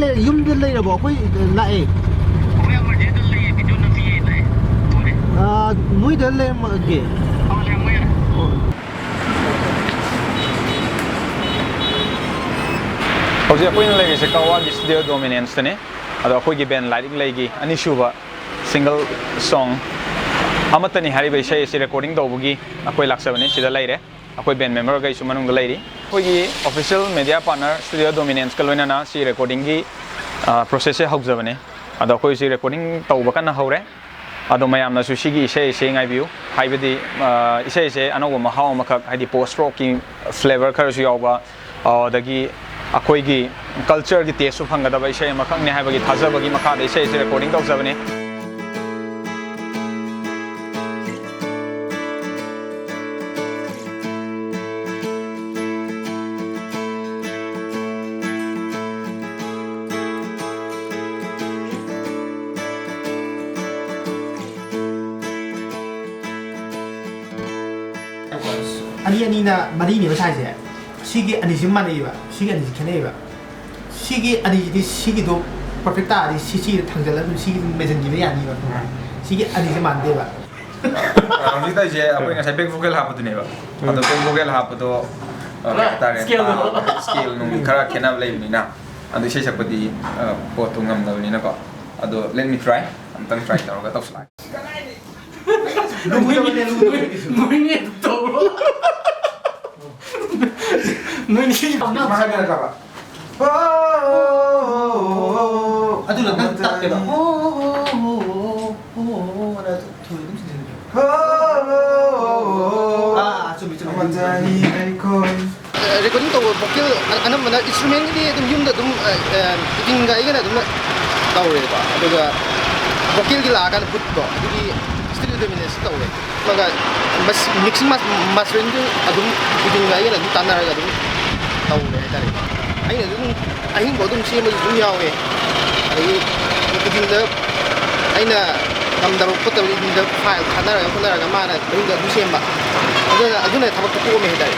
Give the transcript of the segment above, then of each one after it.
yum the later about Lai. Muy the lame again. How's your point like Kawagi studio dominance today? Ado ko given Lai Lik Lei gi ani shuba single song Amattani hari bai Eshei recording do bugi akoi laksabane sida laire akoi band member gai sumanung da lairi ko gi official media partner studio dominance kaloina na si recording gi process e haujabane ado ko si recording tawba kana haure ado mayam na su sigi Eshei ngai view haibadi Eshei se anogo mahau makak haidi post rock ki flavor khar su yawba dagi akoi gi culture gi taste su phangada bai Eshei makak ne haibagi thajabagi makha da Eshei recording tawjabane Anina Marini was I said. Shigi and his money, Shigi and his Caneva. Shigi and his Shigi do perfecta, Shigi Tangela, Shigi Mezzaniani, Shigi and his Mandeva. I big vocal half the neighbor. On the big vocal half the scale, no cannot blame me now. And the Sheshapati Portungam Navinaco. Let me try. I'm going to try to get off slide. Recording to vocal anamana instrument ni dum yum da dum picking ga igana dum tawre ba aduga vocal gi lagan put to di studio dominance tawre maga bas mixing mastering du adum picking ga igana dum tanara ga dum tawre tare aina dum ahin bo dum sema dum yawe ai picking da aina namdaro photo ni da file tanara ga mana dum da dum sema aduna thabak ko me dai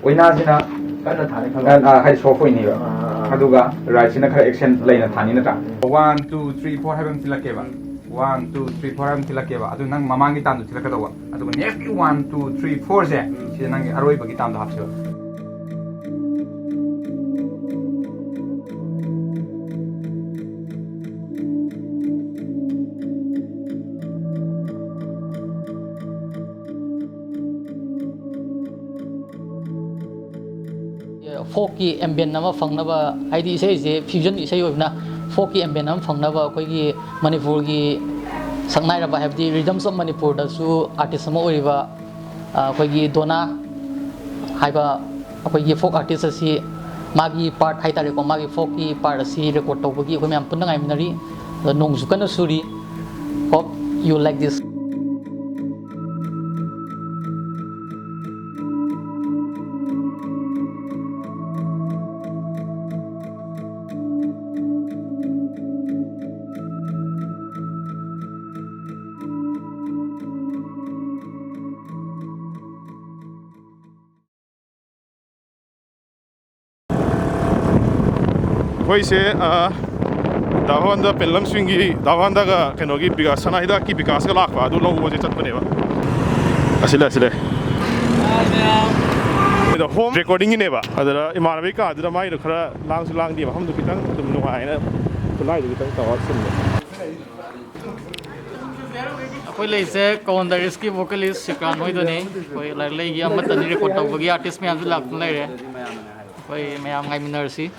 Oinazina kana thani khanga hai soft oini ba aduga right sina khara action laina thani na ta 1 2 3 4 habam tilake ba 1 2 3 4 habam tilake ba adu nang mamangi tam du tilaka dawa aduga next 1 2 3 4 se si nang aroi bagi tam da hapse folky ambient nama fangnaba haidi isai je fusion isai oibna folky ambient nama fangnaba akoigi manipur gi sangnai raba habdi rhythms of manipur da su artist ama oiba akoigi dona haiba akoigi folk artist asi magi part hai tare ko magi folky part asi record tawbagi akoi myam punna ngai minari nongsu kana suri hope you like this. Voice Davanda Pellam Swingi, Davanda Kenogi Bigas, Sanaida Kibikas Laka, do know what it's at Paneva. Asila. The home recording in Eva, other Imanavika, the Mai, the Lang the Home to Pitan, to Nuaina, to lie with the thoughts. Koi leise Guitarist ki vocalist Sikran hoi done koi Lai Lik Lei Amattani record tawbagi artist me amju lak laire koi mayam ngai minersi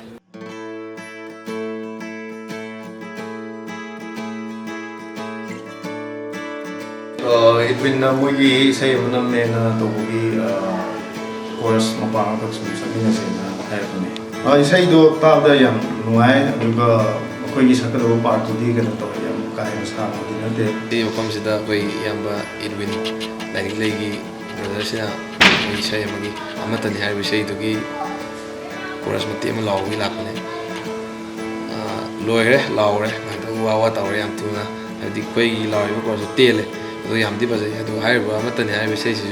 Edwin na mugi Eshei manam ne na tawbagi chorus mapang Thokchom sabina se na hayap ne Eshei do tabda yam nuai aduga koi gi sakado part di ga to yam kai sa di na te di okom sida koi yamba Edwin Lai Lik Lei gi Rozer sina Eshei magi Amattani hai Eshei to gi chorus mati ma law gi lak ne loire laure wa wa tawre yam tuna adi koi gi law ko so tele do yam di ba adu hai ba Amattani hai Eshei si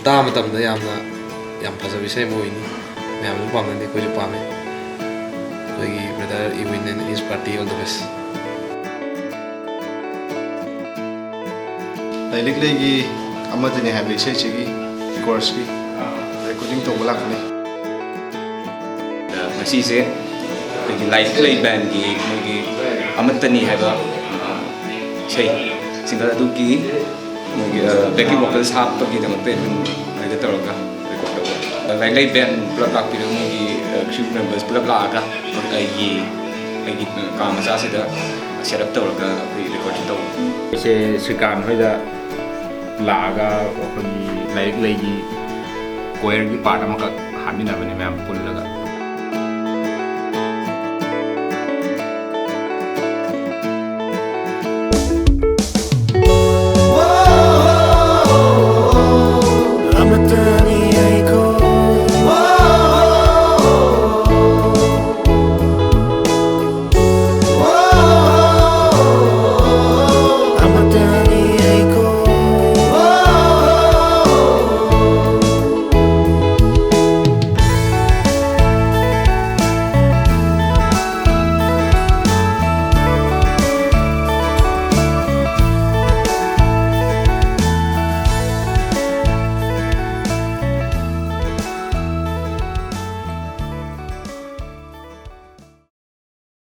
ꯇꯥꯕ ꯃꯇꯝꯗ ꯌꯥꯝ ꯐꯖꯕ ꯏꯁꯩ ꯑꯃ ꯑꯣꯏꯅꯤ ꯃꯌꯥꯝꯁꯨ ꯄꯥꯝꯅꯅꯤ ꯑꯩꯈꯣꯏꯁꯨ ꯄꯥꯝꯃꯦ ꯑꯩꯈꯣꯏꯒꯤ brother Edwin and his party all the best Lai Lik Lei gi Amattani haiba isai chigi chorus gi recording tawba lakni ꯃꯁꯤꯁꯦ ꯑꯩꯈꯣꯏꯒꯤ ꯂꯥꯏ ꯂꯤꯛ ꯂꯩ ꯕꯦꯟꯒꯤ ꯃꯣꯏꯒꯤ ꯑꯃꯠꯇꯅꯤ ꯍꯥꯏꯕ ꯏꯁꯩ ꯁꯤꯡꯒꯜ ꯑꯗꯨꯒꯤ ꯃꯣꯏꯒꯤ ꯕꯦꯛꯀꯤ ꯚꯣꯀꯜꯁ ꯍꯥꯞꯄꯒꯤꯗꯃꯛꯇ ꯑꯗꯨꯝ ꯍꯥꯏꯗ ꯇꯧꯔꯒ ꯔꯦꯀꯣꯔꯠ ꯇꯧꯕ ꯂꯥꯏ ꯂꯩ ꯕꯦꯟ ꯄꯨꯂꯞ ꯂꯥꯛꯄꯤꯔꯒ ꯃꯣꯏꯒꯤ ꯀ꯭ꯔꯨ ꯃꯦꯝꯕꯔꯁ ꯄꯨꯂꯞ ꯂꯥꯛꯑꯒ ꯑꯩꯒꯤ ꯀꯥ ꯃꯆꯥꯁꯤꯗ ꯁꯦꯠ ꯑꯞ ꯇꯧꯔꯒ ꯑꯩꯈꯣꯏ ꯔꯦꯀꯣꯔꯗꯤꯡ ꯇꯧꯕ ꯑꯩꯁꯦ ꯁ꯭ꯔꯤꯀꯥꯟ ꯍꯣꯏꯗ ꯂꯥꯛꯑꯒ ꯑꯩꯈꯣꯏꯒꯤ ꯂꯥꯏ ꯂꯤꯛ ꯂꯩꯒꯤ ꯀꯣꯌꯔꯒꯤ ꯄꯥꯔꯠ ꯑꯃꯈꯛ ꯍꯥꯞꯃꯤꯟꯅꯕꯅꯦ ꯃꯌꯥꯝ ꯄꯨꯜꯂꯒ